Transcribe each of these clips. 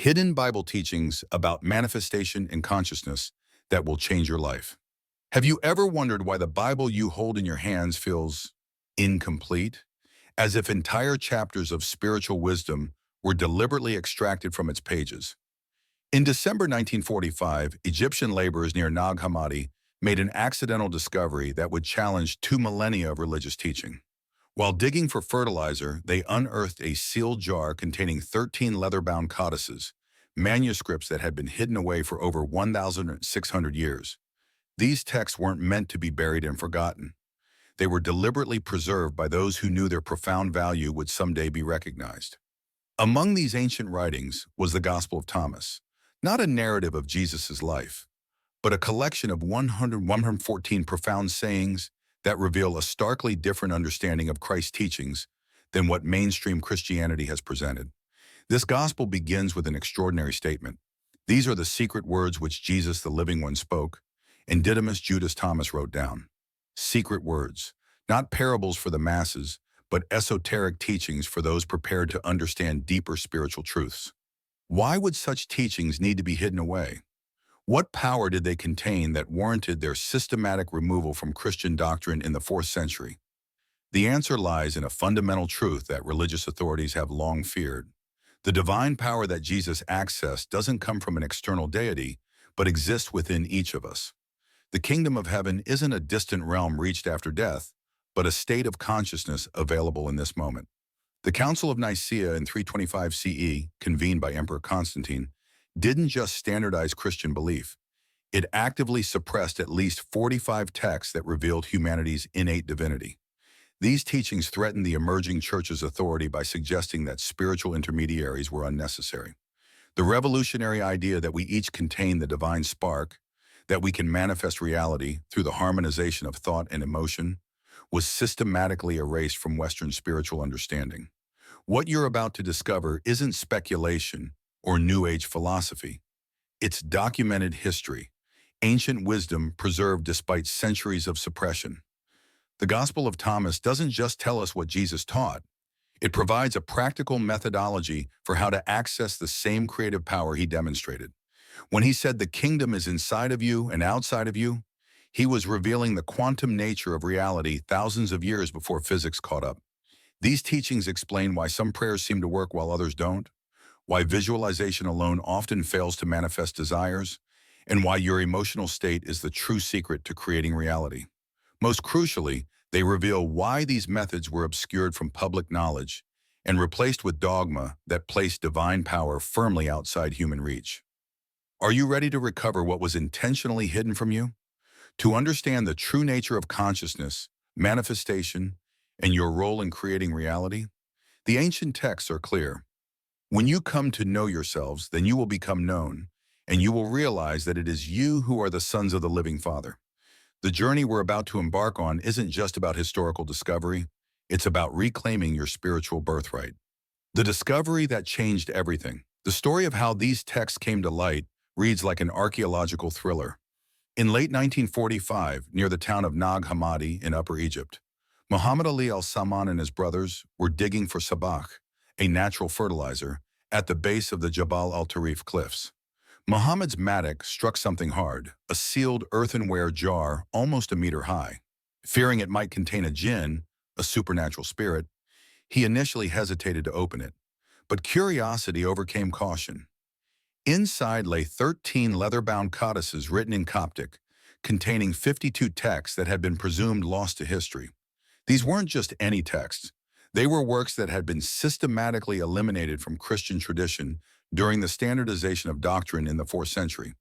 hidden Bible teachings about manifestation and consciousness that will change your life. Have you ever wondered why the Bible you hold in your hands feels incomplete, as if entire chapters of spiritual wisdom were deliberately extracted from its pages? In December 1945, Egyptian laborers near Nag Hammadi made an accidental discovery that would challenge 2 millennia of religious teaching. While digging for fertilizer, they unearthed a sealed jar containing 13 leather-bound codices, manuscripts that had been hidden away for over 1,600 years. These texts weren't meant to be buried and forgotten. They were deliberately preserved by those who knew their profound value would someday be recognized. Among these ancient writings was the Gospel of Thomas, not a narrative of Jesus' life, but a collection of 114 profound sayings that reveal a starkly different understanding of Christ's teachings than what mainstream Christianity has presented. This gospel begins with an extraordinary statement. These are the secret words which Jesus, the living one, spoke, and Didymus Judas Thomas wrote down. Secret words, not parables for the masses, but esoteric teachings for those prepared to understand deeper spiritual truths. Why would such teachings need to be hidden away? What power did they contain that warranted their systematic removal from Christian doctrine in the 4th century? The answer lies in a fundamental truth that religious authorities have long feared. The divine power that Jesus accessed doesn't come from an external deity, but exists within each of us. The kingdom of heaven isn't a distant realm reached after death, but a state of consciousness available in this moment. The Council of Nicaea in 325 CE, convened by Emperor Constantine, didn't just standardize Christian belief. It actively suppressed at least 45 texts that revealed humanity's innate divinity. These teachings threatened the emerging church's authority by suggesting that spiritual intermediaries were unnecessary. The revolutionary idea that we each contain the divine spark, that we can manifest reality through the harmonization of thought and emotion, was systematically erased from Western spiritual understanding. What you're about to discover isn't speculation or New Age philosophy. It's documented history, ancient wisdom preserved despite centuries of suppression. The Gospel of Thomas doesn't just tell us what Jesus taught. It provides a practical methodology for how to access the same creative power he demonstrated. When he said the kingdom is inside of you and outside of you, he was revealing the quantum nature of reality thousands of years before physics caught up. These teachings explain why some prayers seem to work while others don't, why visualization alone often fails to manifest desires, and why your emotional state is the true secret to creating reality. Most crucially, they reveal why these methods were obscured from public knowledge and replaced with dogma that placed divine power firmly outside human reach. Are you ready to recover what was intentionally hidden from you? To understand the true nature of consciousness, manifestation, and your role in creating reality? The ancient texts are clear. When you come to know yourselves, then you will become known, and you will realize that it is you who are the sons of the living Father. The journey we're about to embark on isn't just about historical discovery, it's about reclaiming your spiritual birthright. The discovery that changed everything. The story of how these texts came to light reads like an archaeological thriller. In late 1945, near the town of Nag Hammadi in Upper Egypt, Muhammad Ali al-Saman and his brothers were digging for sabach, a natural fertilizer, at the base of the Jabal al-Tarif cliffs. Muhammad's mattock struck something hard, a sealed earthenware jar almost a meter high. Fearing it might contain a jinn, a supernatural spirit, he initially hesitated to open it. But curiosity overcame caution. Inside lay 13 leather-bound codices written in Coptic, containing 52 texts that had been presumed lost to history. These weren't just any texts. They were works that had been systematically eliminated from Christian tradition during the standardization of doctrine in the 4th century.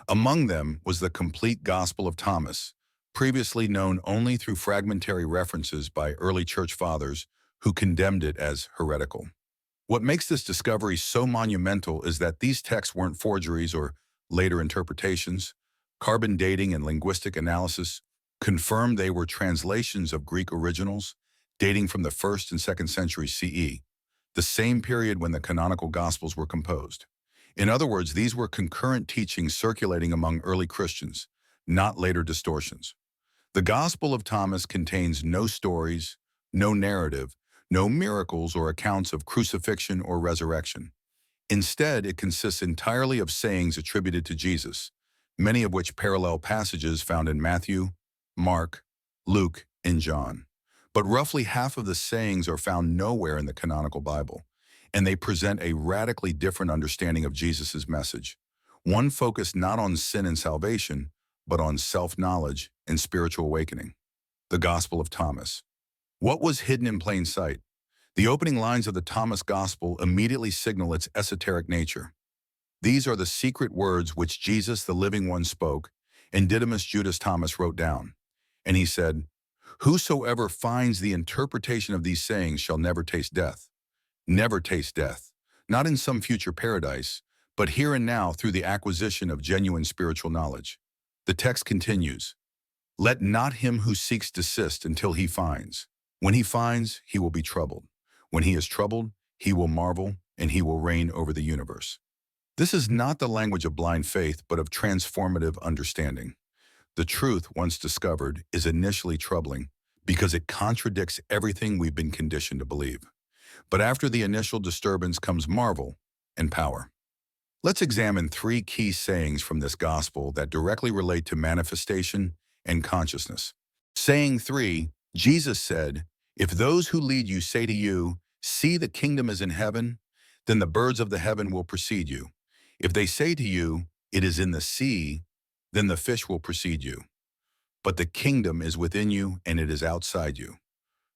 Among them was the complete Gospel of Thomas, previously known only through fragmentary references by early church fathers who condemned it as heretical. What makes this discovery so monumental is that these texts weren't forgeries or later interpretations. Carbon dating and linguistic analysis confirmed they were translations of Greek originals dating from the 1st and 2nd century CE, the same period when the canonical Gospels were composed. In other words, these were concurrent teachings circulating among early Christians, not later distortions. The Gospel of Thomas contains no stories, no narrative, no miracles or accounts of crucifixion or resurrection. Instead, it consists entirely of sayings attributed to Jesus, many of which parallel passages found in Matthew, Mark, Luke, and John. But roughly half of the sayings are found nowhere in the canonical Bible, and they present a radically different understanding of Jesus' message. One focused not on sin and salvation, but on self-knowledge and spiritual awakening. The Gospel of Thomas. What was hidden in plain sight? The opening lines of the Thomas Gospel immediately signal its esoteric nature. These are the secret words which Jesus, the living one, spoke, and Didymus Judas Thomas wrote down. And he said, "Whosoever finds the interpretation of these sayings shall never taste death." Never taste death, not in some future paradise, but here and now through the acquisition of genuine spiritual knowledge. The text continues, "Let not him who seeks desist until he finds. When he finds, he will be troubled. When he is troubled, he will marvel, and he will reign over the universe." This is not the language of blind faith, but of transformative understanding. The truth, once discovered, is initially troubling because it contradicts everything we've been conditioned to believe. But after the initial disturbance comes marvel and power. Let's examine three key sayings from this gospel that directly relate to manifestation and consciousness. Saying 3, Jesus said, "If those who lead you say to you, 'See, the kingdom is in heaven,' then the birds of the heaven will precede you. If they say to you, 'It is in the sea,' then the fish will precede you. But the kingdom is within you and it is outside you.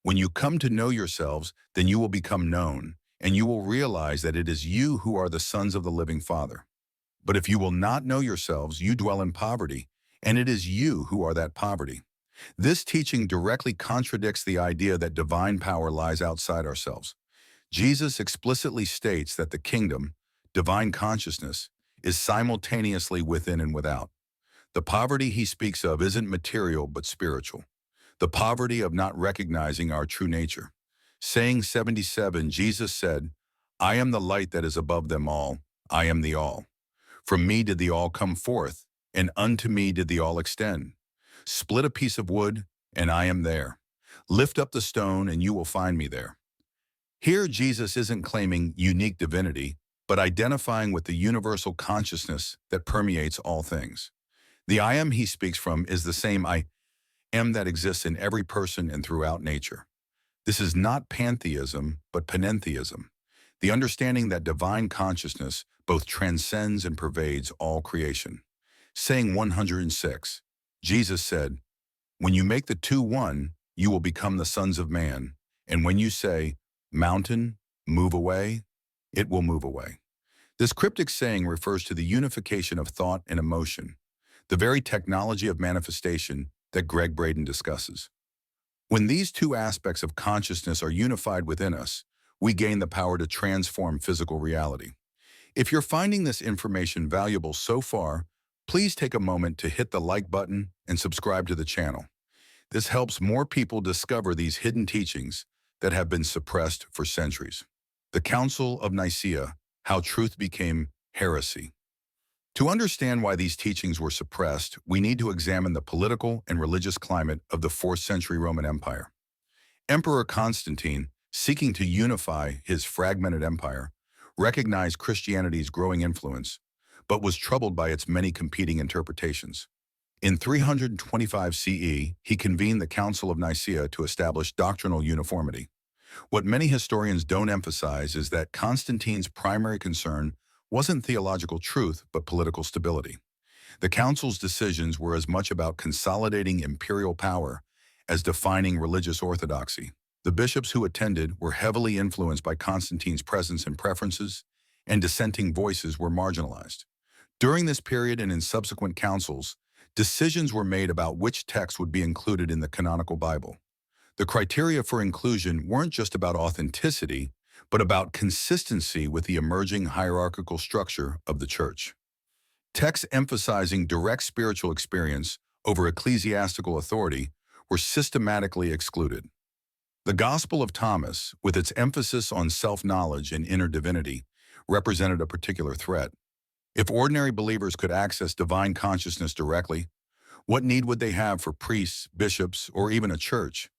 When you come to know yourselves, then you will become known, and you will realize that it is you who are the sons of the living Father. But if you will not know yourselves, you dwell in poverty, and it is you who are that poverty." This teaching directly contradicts the idea that divine power lies outside ourselves. Jesus explicitly states that the kingdom, divine consciousness, is simultaneously within and without. The poverty he speaks of isn't material but spiritual. The poverty of not recognizing our true nature. Saying 77, Jesus said, "I am the light that is above them all. I am the all. From me did the all come forth, and unto me did the all extend. Split a piece of wood, and I am there. Lift up the stone, and you will find me there." Here, Jesus isn't claiming unique divinity, but identifying with the universal consciousness that permeates all things. The I am he speaks from is the same I am that exists in every person and throughout nature. This is not pantheism, but panentheism, the understanding that divine consciousness both transcends and pervades all creation. Saying 106, Jesus said, "When you make the two one, you will become the sons of man, and when you say, 'Mountain, move away,' it will move away." This cryptic saying refers to the unification of thought and emotion, the very technology of manifestation that Greg Braden discusses. When these two aspects of consciousness are unified within us, we gain the power to transform physical reality. If you're finding this information valuable so far, please take a moment to hit the like button and subscribe to the channel. This helps more people discover these hidden teachings that have been suppressed for centuries. The Council of Nicaea, how truth became heresy. To understand why these teachings were suppressed, we need to examine the political and religious climate of the 4th century Roman Empire. Emperor Constantine, seeking to unify his fragmented empire, recognized Christianity's growing influence, but was troubled by its many competing interpretations. In 325 CE, he convened the Council of Nicaea to establish doctrinal uniformity. What many historians don't emphasize is that Constantine's primary concern wasn't theological truth, but political stability. The council's decisions were as much about consolidating imperial power as defining religious orthodoxy. The bishops who attended were heavily influenced by Constantine's presence and preferences, and dissenting voices were marginalized. During this period and in subsequent councils, decisions were made about which text would be included in the canonical Bible. The criteria for inclusion weren't just about authenticity, but about consistency with the emerging hierarchical structure of the Church. Texts emphasizing direct spiritual experience over ecclesiastical authority were systematically excluded. The Gospel of Thomas, with its emphasis on self-knowledge and inner divinity, represented a particular threat. If ordinary believers could access divine consciousness directly, what need would they have for priests, bishops, or even a church?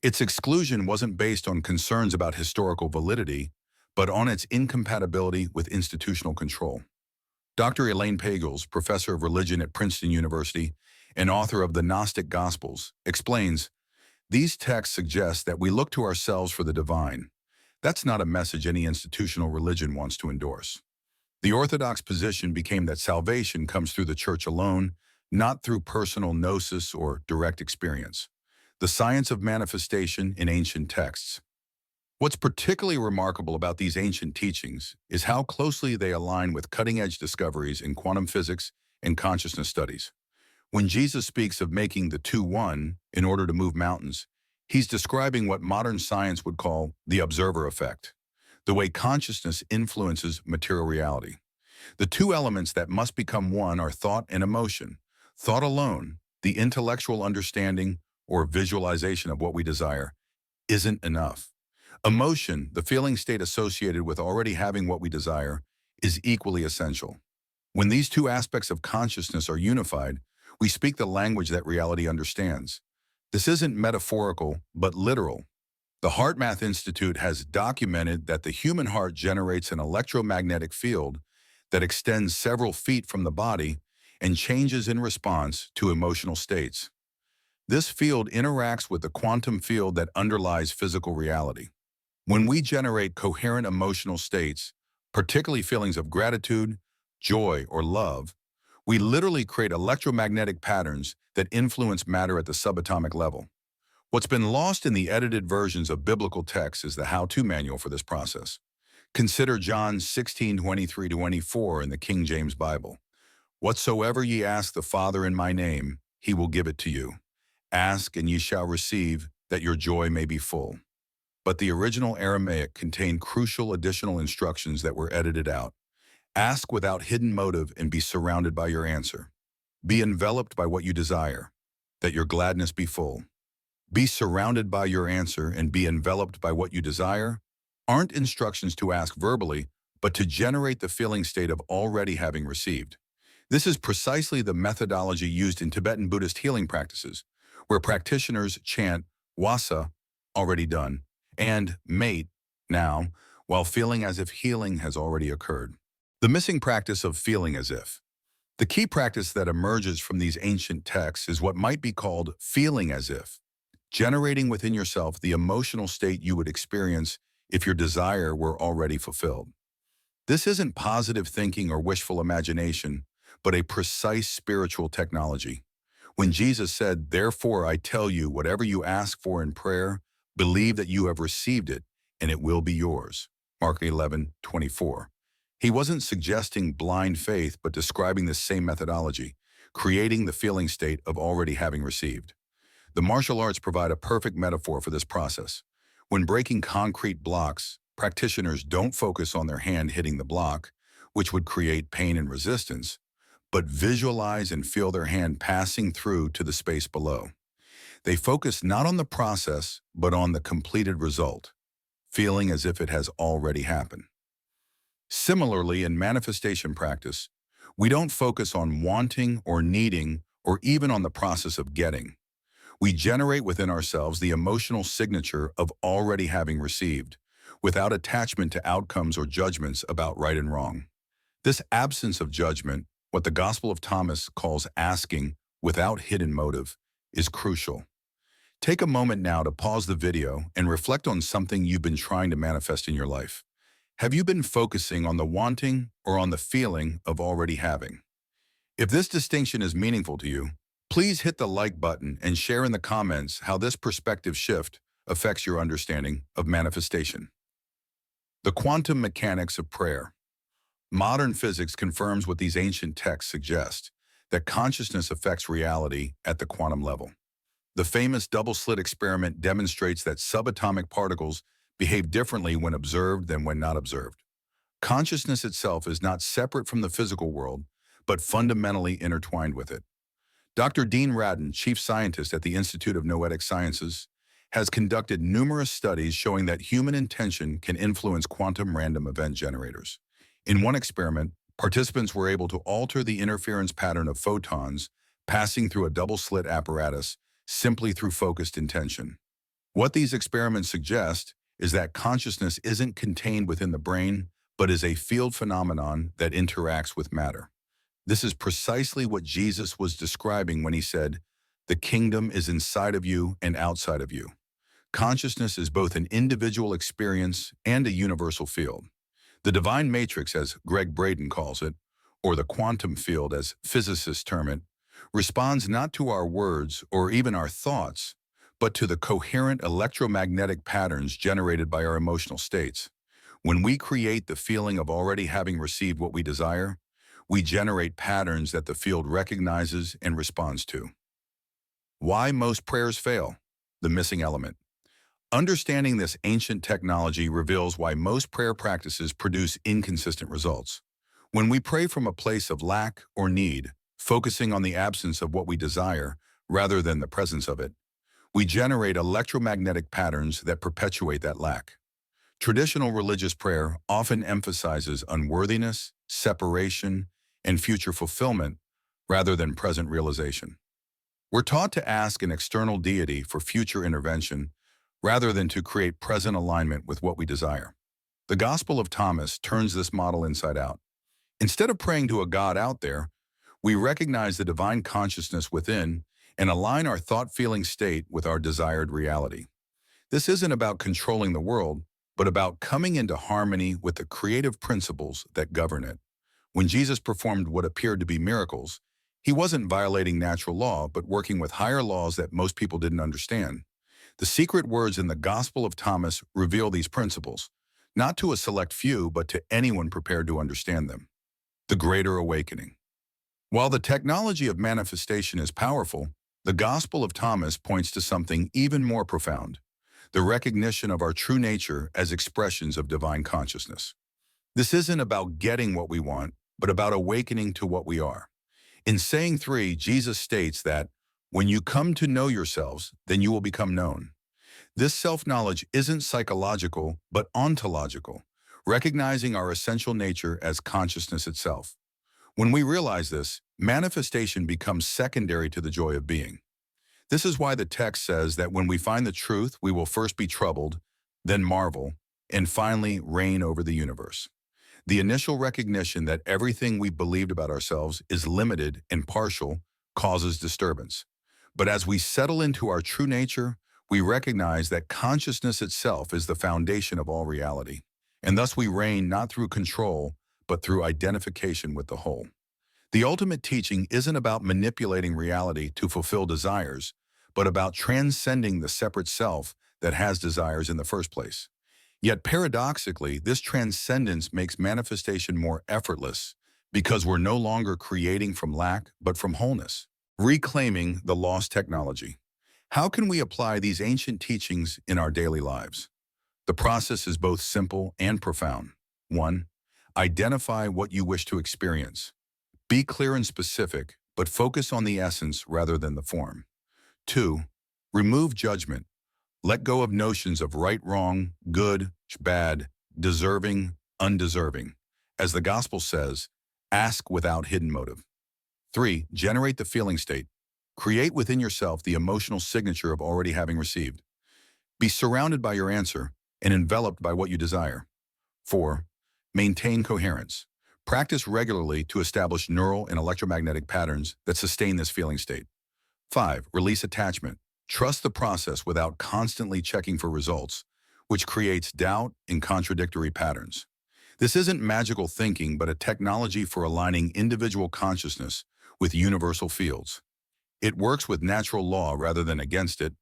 Its exclusion wasn't based on concerns about historical validity, but on its incompatibility with institutional control. Dr. Elaine Pagels, professor of religion at Princeton University and author of the Gnostic Gospels, explains, these texts suggest that we look to ourselves for the divine. That's not a message any institutional religion wants to endorse. The orthodox position became that salvation comes through the church alone, not through personal gnosis or direct experience. The science of manifestation in ancient texts. What's particularly remarkable about these ancient teachings is how closely they align with cutting-edge discoveries in quantum physics and consciousness studies. When Jesus speaks of making the two one in order to move mountains, he's describing what modern science would call the observer effect, the way consciousness influences material reality. The two elements that must become one are thought and emotion. Thought alone, the intellectual understanding or visualization of what we desire, isn't enough. Emotion, the feeling state associated with already having what we desire, is equally essential. When these two aspects of consciousness are unified, we speak the language that reality understands. This isn't metaphorical, but literal. The HeartMath Institute has documented that the human heart generates an electromagnetic field that extends several feet from the body and changes in response to emotional states. This field interacts with the quantum field that underlies physical reality. When we generate coherent emotional states, particularly feelings of gratitude, joy, or love, we literally create electromagnetic patterns that influence matter at the subatomic level. What's been lost in the edited versions of biblical texts is the how-to manual for this process. Consider John 16:23-24 in the King James Bible. Whatsoever ye ask the Father in my name, he will give it to you. Ask, and ye shall receive, that your joy may be full. But the original Aramaic contained crucial additional instructions that were edited out. Ask without hidden motive and be surrounded by your answer. Be enveloped by what you desire, that your gladness be full. Be surrounded by your answer and be enveloped by what you desire aren't instructions to ask verbally, but to generate the feeling state of already having received. This is precisely the methodology used in Tibetan Buddhist healing practices, where practitioners chant wasa, already done, and mate, now, while feeling as if healing has already occurred. The missing practice of feeling as if. The key practice that emerges from these ancient texts is what might be called feeling as if, generating within yourself the emotional state you would experience if your desire were already fulfilled. This isn't positive thinking or wishful imagination, but a precise spiritual technology. When Jesus said, "Therefore I tell you, whatever you ask for in prayer, believe that you have received it, and it will be yours." Mark 11:24. He wasn't suggesting blind faith, but describing the same methodology, creating the feeling state of already having received. The martial arts provide a perfect metaphor for this process. When breaking concrete blocks, practitioners don't focus on their hand hitting the block, which would create pain and resistance, but visualize and feel their hand passing through to the space below. They focus not on the process, but on the completed result, feeling as if it has already happened. Similarly, in manifestation practice, we don't focus on wanting or needing or even on the process of getting. We generate within ourselves the emotional signature of already having received, without attachment to outcomes or judgments about right and wrong. This absence of judgment, what the Gospel of Thomas calls asking without hidden motive, is crucial. Take a moment now to pause the video and reflect on something you've been trying to manifest in your life. Have you been focusing on the wanting or on the feeling of already having? If this distinction is meaningful to you, please hit the like button and share in the comments how this perspective shift affects your understanding of manifestation. The quantum mechanics of prayer. Modern physics confirms what these ancient texts suggest, that consciousness affects reality at the quantum level. The famous double-slit experiment demonstrates that subatomic particles behave differently when observed than when not observed. Consciousness itself is not separate from the physical world, but fundamentally intertwined with it. Dr. Dean Radin, chief scientist at the Institute of Noetic Sciences, has conducted numerous studies showing that human intention can influence quantum random event generators. In one experiment, participants were able to alter the interference pattern of photons passing through a double-slit apparatus simply through focused intention. What these experiments suggest is that consciousness isn't contained within the brain, but is a field phenomenon that interacts with matter. This is precisely what Jesus was describing when he said, "The kingdom is inside of you and outside of you." Consciousness is both an individual experience and a universal field. The divine matrix, as Greg Braden calls it, or the quantum field as physicists term it, responds not to our words or even our thoughts, but to the coherent electromagnetic patterns generated by our emotional states. When we create the feeling of already having received what we desire, we generate patterns that the field recognizes and responds to. Why most prayers fail? The missing element. Understanding this ancient technology reveals why most prayer practices produce inconsistent results. When we pray from a place of lack or need, focusing on the absence of what we desire rather than the presence of it, we generate electromagnetic patterns that perpetuate that lack. Traditional religious prayer often emphasizes unworthiness, separation, and future fulfillment rather than present realization. We're taught to ask an external deity for future intervention rather than to create present alignment with what we desire. The Gospel of Thomas turns this model inside out. Instead of praying to a God out there, we recognize the divine consciousness within and align our thought-feeling state with our desired reality. This isn't about controlling the world, but about coming into harmony with the creative principles that govern it. When Jesus performed what appeared to be miracles, he wasn't violating natural law, but working with higher laws that most people didn't understand. The secret words in the Gospel of Thomas reveal these principles, not to a select few, but to anyone prepared to understand them. The Greater Awakening. While the technology of manifestation is powerful, the Gospel of Thomas points to something even more profound: the recognition of our true nature as expressions of divine consciousness. This isn't about getting what we want, but about awakening to what we are. In saying 3, Jesus states that, "When you come to know yourselves, then you will become known." This self-knowledge isn't psychological, but ontological, recognizing our essential nature as consciousness itself. When we realize this, manifestation becomes secondary to the joy of being. This is why the text says that when we find the truth, we will first be troubled, then marvel, and finally reign over the universe. The initial recognition that everything we believed about ourselves is limited and partial causes disturbance. But as we settle into our true nature, we recognize that consciousness itself is the foundation of all reality. And thus we reign not through control, but through identification with the whole. The ultimate teaching isn't about manipulating reality to fulfill desires, but about transcending the separate self that has desires in the first place. Yet paradoxically, this transcendence makes manifestation more effortless because we're no longer creating from lack, but from wholeness. Reclaiming the lost technology. How can we apply these ancient teachings in our daily lives? The process is both simple and profound. 1. Identify what you wish to experience. Be clear and specific, but focus on the essence rather than the form. 2. Remove judgment. Let go of notions of right, wrong, good, bad, deserving, undeserving. As the gospel says, ask without hidden motive. 3. Generate the feeling state. Create within yourself the emotional signature of already having received. Be surrounded by your answer and enveloped by what you desire. 4. Maintain coherence. Practice regularly to establish neural and electromagnetic patterns that sustain this feeling state. 5. Release attachment. Trust the process without constantly checking for results, which creates doubt and contradictory patterns. This isn't magical thinking, but a technology for aligning individual consciousness with universal fields. It works with natural law rather than against it,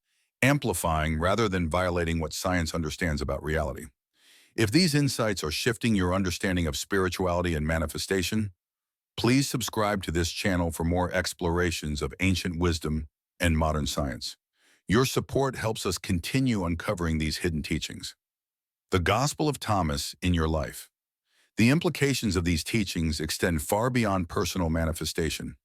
amplifying rather than violating what science understands about reality. If these insights are shifting your understanding of spirituality and manifestation, please subscribe to this channel for more explorations of ancient wisdom and modern science. Your support helps us continue uncovering these hidden teachings. The Gospel of Thomas in your life. The implications of these teachings extend far beyond personal manifestation.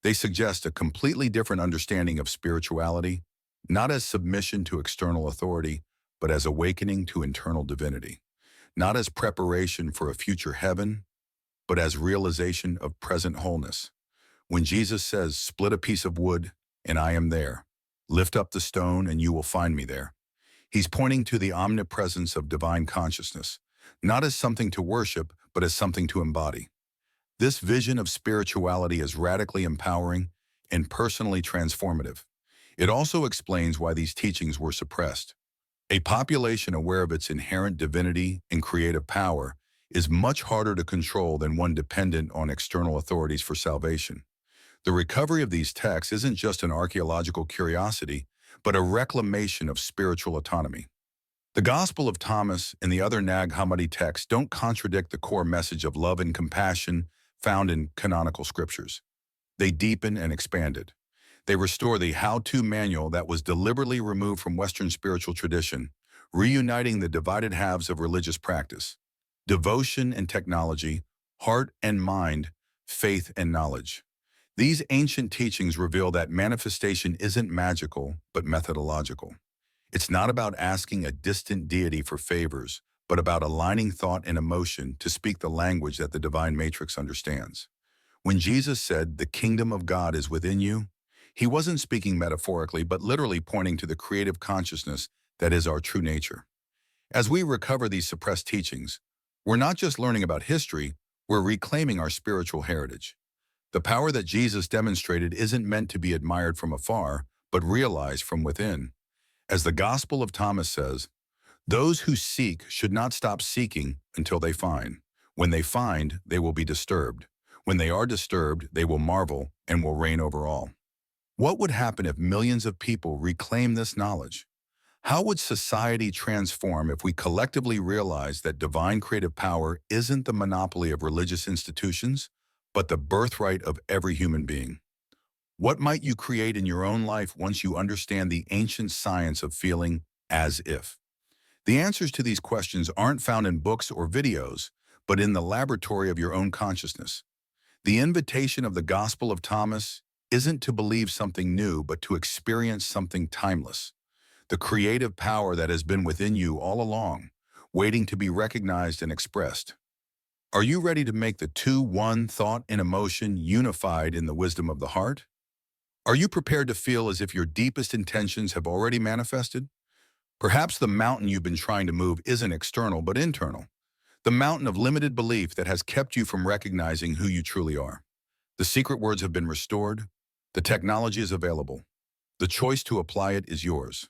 They suggest a completely different understanding of spirituality, not as submission to external authority, but as awakening to internal divinity. Not as preparation for a future heaven, but as realization of present wholeness. When Jesus says, "Split a piece of wood, and I am there. Lift up the stone, and you will find me there," He's pointing to the omnipresence of divine consciousness, not as something to worship, but as something to embody. This vision of spirituality is radically empowering and personally transformative. It also explains why these teachings were suppressed. A population aware of its inherent divinity and creative power is much harder to control than one dependent on external authorities for salvation. The recovery of these texts isn't just an archaeological curiosity, but a reclamation of spiritual autonomy. The Gospel of Thomas and the other Nag Hammadi texts don't contradict the core message of love and compassion found in canonical scriptures. They deepen and expand it. They restore the how-to manual that was deliberately removed from Western spiritual tradition, reuniting the divided halves of religious practice: devotion and technology, heart and mind, faith and knowledge. These ancient teachings reveal that manifestation isn't magical, but methodological. It's not about asking a distant deity for favors, but about aligning thought and emotion to speak the language that the divine matrix understands. When Jesus said, "The kingdom of God is within you," he wasn't speaking metaphorically, but literally pointing to the creative consciousness that is our true nature. As we recover these suppressed teachings, we're not just learning about history, we're reclaiming our spiritual heritage. The power that Jesus demonstrated isn't meant to be admired from afar, but realized from within. As the Gospel of Thomas says, "Those who seek should not stop seeking until they find. When they find, they will be disturbed. When they are disturbed, they will marvel and will reign over all." What would happen if millions of people reclaim this knowledge? How would society transform if we collectively realized that divine creative power isn't the monopoly of religious institutions, but the birthright of every human being? What might you create in your own life once you understand the ancient science of feeling as if? The answers to these questions aren't found in books or videos, but in the laboratory of your own consciousness. The invitation of the Gospel of Thomas isn't to believe something new, but to experience something timeless. The creative power that has been within you all along, waiting to be recognized and expressed. Are you ready to make the two, one, thought and emotion, unified in the wisdom of the heart? Are you prepared to feel as if your deepest intentions have already manifested? Perhaps the mountain you've been trying to move isn't external, but internal. The mountain of limited belief that has kept you from recognizing who you truly are. The secret words have been restored. The technology is available. The choice to apply it is yours.